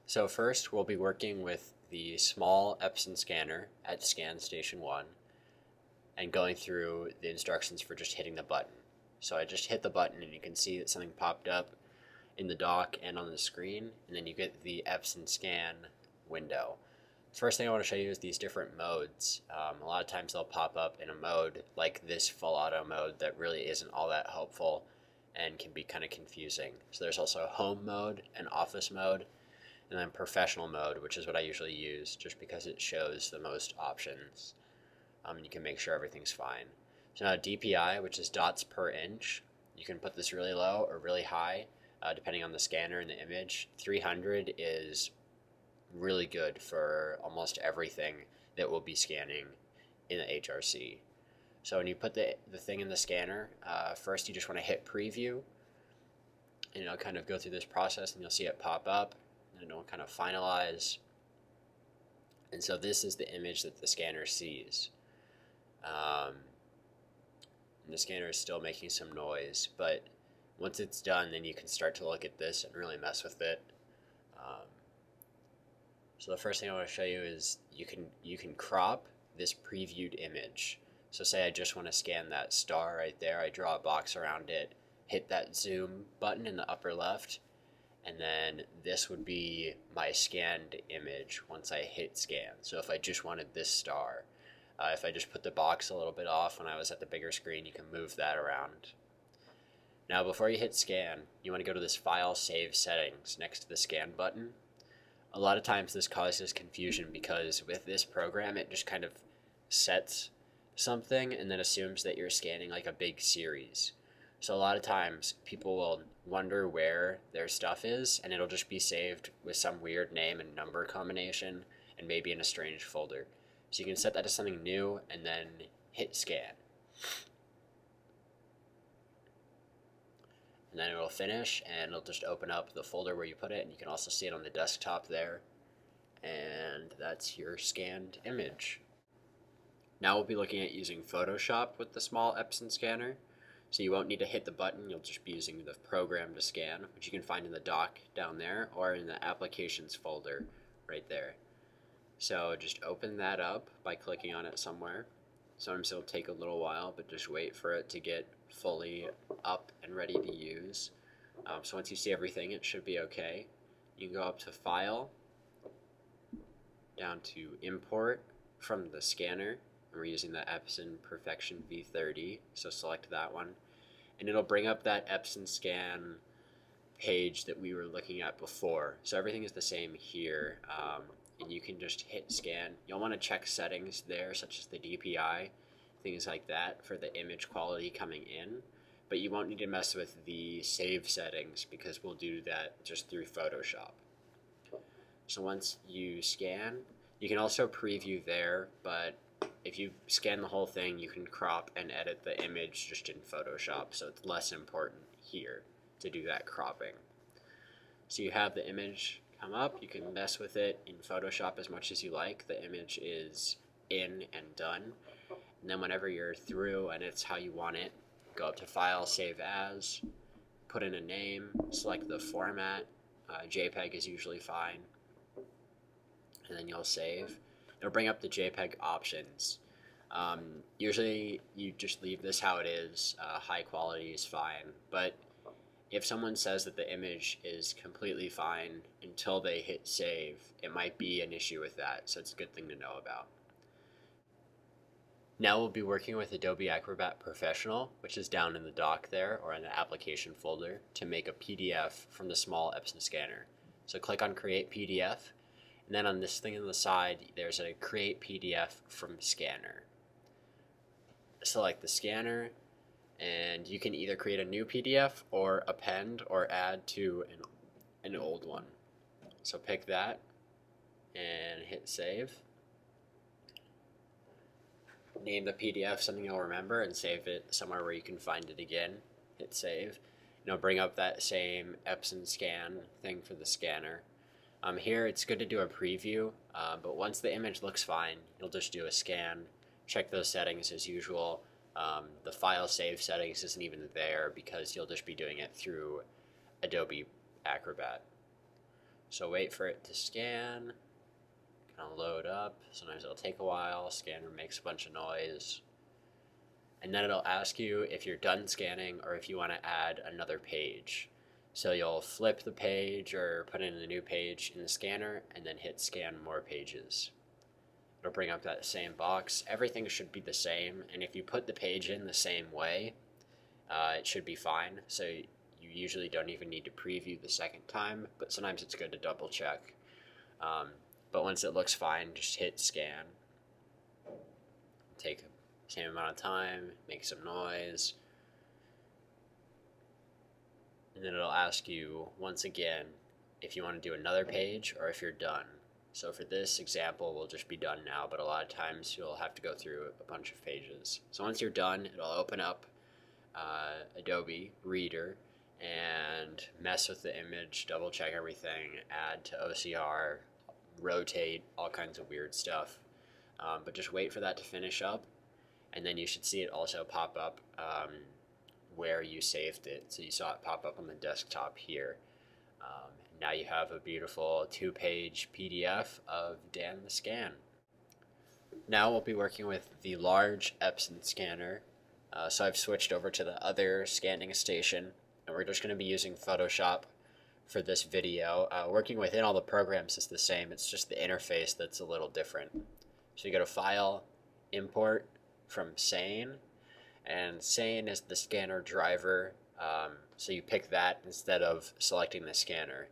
So first we'll be working with the small Epson scanner at Scan Station 1 and going through the instructions for just hitting the button. So I just hit the button and you can see that something popped up in the dock and on the screen, and then you get the Epson scan window. First thing I want to show you is these different modes. A lot of times they'll pop up in a mode like this full auto mode that really isn't all that helpful and can be kind of confusing. So there's also home mode and office mode, and then professional mode, which is what I usually use just because it shows the most options, and you can make sure everything's fine. So now DPI, which is dots per inch, you can put this really low or really high, depending on the scanner and the image. 300 is really good for almost everything that we'll be scanning in the HRC. So when you put the thing in the scanner, first you just want to hit preview, and it'll kind of go through this process and you'll see it pop up, and it'll kind of finalize. And so this is the image that the scanner sees. And the scanner is still making some noise, but once it's done, then you can start to look at this and really mess with it. So the first thing I want to show you is you can crop this previewed image. So say I just want to scan that star right there, I draw a box around it, hit that zoom button in the upper left, and then this would be my scanned image once I hit scan. So if I just wanted this star, if I just put the box a little bit off when I was at the bigger screen, you can move that around. Now before you hit scan, you want to go to this File Save Settings next to the Scan button. A lot of times this causes confusion because with this program it just kind of sets something and then assumes that you're scanning like a big series. So a lot of times people will wonder where their stuff is, and it'll just be saved with some weird name and number combination and maybe in a strange folder. So you can set that to something new and then hit scan. And then it'll finish and it'll just open up the folder where you put it, and you can also see it on the desktop there. And that's your scanned image. Now we'll be looking at using Photoshop with the small Epson scanner. So you won't need to hit the button, you'll just be using the program to scan, which you can find in the dock down there or in the applications folder right there. So just open that up by clicking on it somewhere. Sometimes it'll take a little while, but just wait for it to get fully up and ready to use. So once you see everything, it should be okay. You can go up to File, down to Import from the scanner. And we're using the Epson Perfection V30, so select that one. And it'll bring up that Epson scan page that we were looking at before. So everything is the same here. And you can just hit scan. You'll want to check settings there, such as the DPI, things like that, for the image quality coming in. But you won't need to mess with the save settings because we'll do that just through Photoshop. So once you scan, you can also preview there, but if you scan the whole thing, you can crop and edit the image just in Photoshop, so it's less important here to do that cropping. So you have the image come up, you can mess with it in Photoshop as much as you like. The image is in and done. And then whenever you're through and it's how you want it, go up to File, Save As, put in a name, select the format. JPEG is usually fine. And then you'll save. It'll bring up the JPEG options. Usually you just leave this how it is. High quality is fine. But if someone says that the image is completely fine until they hit save, it might be an issue with that, so it's a good thing to know about. Now we'll be working with Adobe Acrobat Professional, which is down in the dock there or in the application folder, to make a PDF from the small Epson scanner. So click on Create PDF, and then on this thing on the side, there's a Create PDF from Scanner. Select the scanner, and you can either create a new PDF or append or add to an old one. So pick that and hit save. Name the PDF something you'll remember and save it somewhere where you can find it again. Hit save. And it'll bring up that same Epson scan thing for the scanner. Here it's good to do a preview, but once the image looks fine, you'll just do a scan, check those settings as usual. The file save settings isn't even there because you'll just be doing it through Adobe Acrobat. So wait for it to scan, kind of load up. Sometimes it'll take a while, scanner makes a bunch of noise. And then it'll ask you if you're done scanning or if you want to add another page. So you'll flip the page or put in a new page in the scanner and then hit scan more pages. It'll bring up that same box. Everything should be the same, and if you put the page in the same way, it should be fine. So you usually don't even need to preview the second time, but sometimes it's good to double check. But once it looks fine, just hit scan. Take the same amount of time, make some noise, and then it'll ask you once again if you want to do another page or if you're done. So for this example, we'll just be done now, but a lot of times you'll have to go through a bunch of pages. So once you're done, it'll open up Adobe Reader and mess with the image, double check everything, add to OCR, rotate, all kinds of weird stuff. But just wait for that to finish up, and then you should see it also pop up where you saved it. So you saw it pop up on the desktop here. Now you have a beautiful 2-page PDF of Dan the Scan. Now we'll be working with the large Epson scanner. So I've switched over to the other scanning station, and we're just going to be using Photoshop for this video. Working within all the programs is the same, it's just the interface that's a little different. So you go to File, Import from Sane, and Sane is the scanner driver, so you pick that instead of selecting the scanner.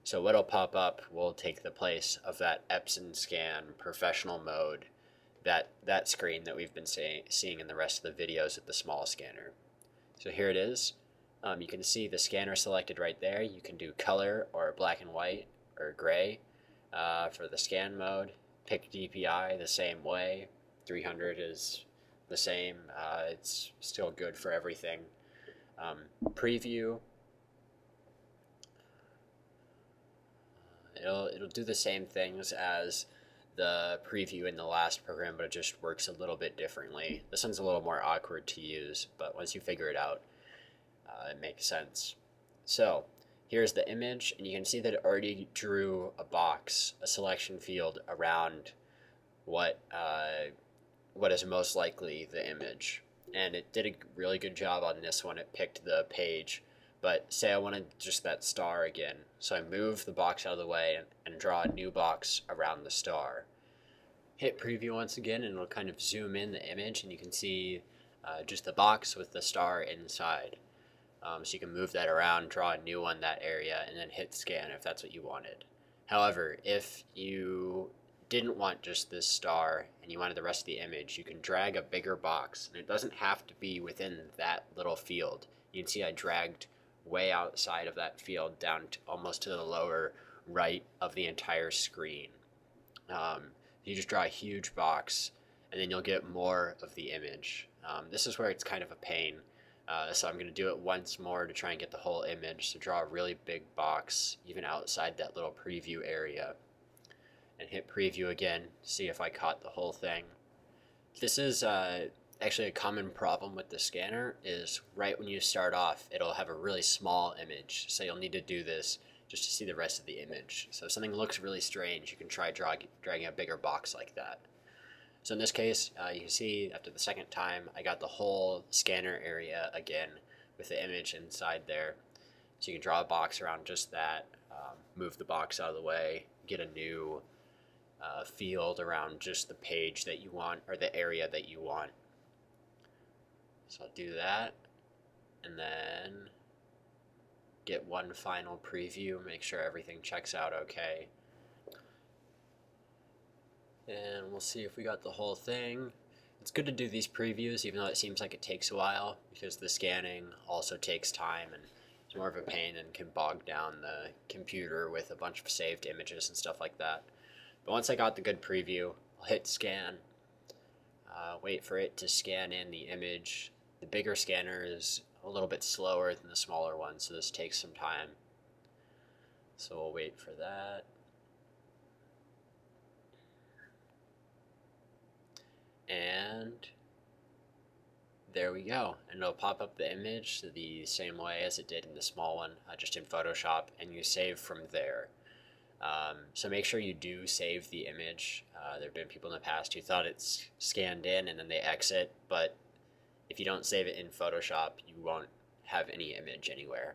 So what'll pop up will take the place of that Epson Scan Professional Mode, that screen that we've been seeing in the rest of the videos with the small scanner. So here it is. You can see the scanner selected right there. You can do color or black and white or gray for the scan mode. Pick DPI the same way. 300 is the same. It's still good for everything. Preview. It'll do the same things as the preview in the last program, but it just works a little bit differently. This one's a little more awkward to use, but once you figure it out, it makes sense. So here's the image, and you can see that it already drew a box, a selection field around what is most likely the image. And it did a really good job on this one. It picked the page. But say I wanted just that star again. So I move the box out of the way and draw a new box around the star. Hit preview once again, and it'll kind of zoom in the image, and you can see just the box with the star inside. So you can move that around, draw a new one that area, and then hit scan if that's what you wanted. However, if you didn't want just this star and you wanted the rest of the image, you can drag a bigger box, and it doesn't have to be within that little field. You can see I dragged way outside of that field down to almost to the lower right of the entire screen. You just draw a huge box, and then you'll get more of the image. This is where it's kind of a pain. So I'm going to do it once more to try and get the whole image. So draw a really big box, even outside that little preview area. And hit preview again, see if I caught the whole thing. This is actually a common problem with the scanner, is right when you start off, it'll have a really small image. So you'll need to do this just to see the rest of the image. So if something looks really strange, you can try dragging a bigger box like that. So in this case, you can see after the second time, I got the whole scanner area again with the image inside there. So you can draw a box around just that, move the box out of the way, get a new field around just the page that you want or the area that you want. So I'll do that, and then get one final preview, make sure everything checks out okay. And we'll see if we got the whole thing. It's good to do these previews even though it seems like it takes a while, because the scanning also takes time and it's more of a pain and can bog down the computer with a bunch of saved images and stuff like that. But once I got the good preview, I'll hit scan, wait for it to scan in the image. The bigger scanner is a little bit slower than the smaller one, so this takes some time. So we'll wait for that. And there we go. And it'll pop up the image the same way as it did in the small one, just in Photoshop, and you save from there. So make sure you do save the image. There have been people in the past who thought it's scanned in and then they exit, but if you don't save it in Photoshop, you won't have any image anywhere.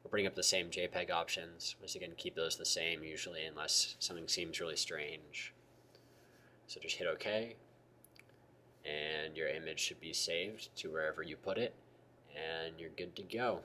We'll bring up the same JPEG options. Once again, keep those the same usually unless something seems really strange. So just hit OK, and your image should be saved to wherever you put it, and you're good to go.